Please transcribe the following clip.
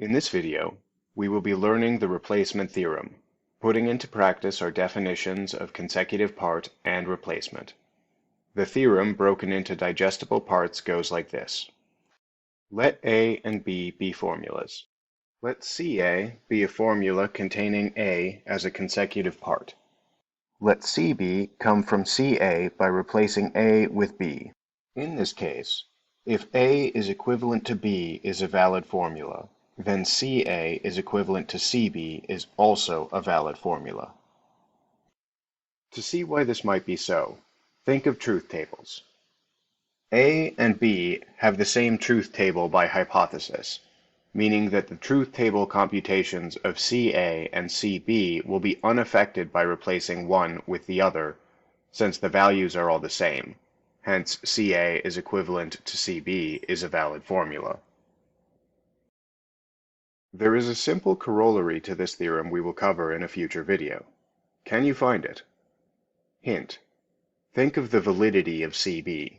In this video, we will be learning the replacement theorem, putting into practice our definitions of consecutive part and replacement. The theorem broken into digestible parts goes like this. Let A and B be formulas. Let CA be a formula containing A as a consecutive part. Let CB come from CA by replacing A with B. In this case, if A is equivalent to B is a valid formula, then CA is equivalent to CB is also a valid formula. To see why this might be so, think of truth tables. A and B have the same truth table by hypothesis, meaning that the truth table computations of CA and CB will be unaffected by replacing one with the other, since the values are all the same. Hence, CA is equivalent to CB is a valid formula. There is a simple corollary to this theorem we will cover in a future video. Can you find it? Hint: think of the validity of CB.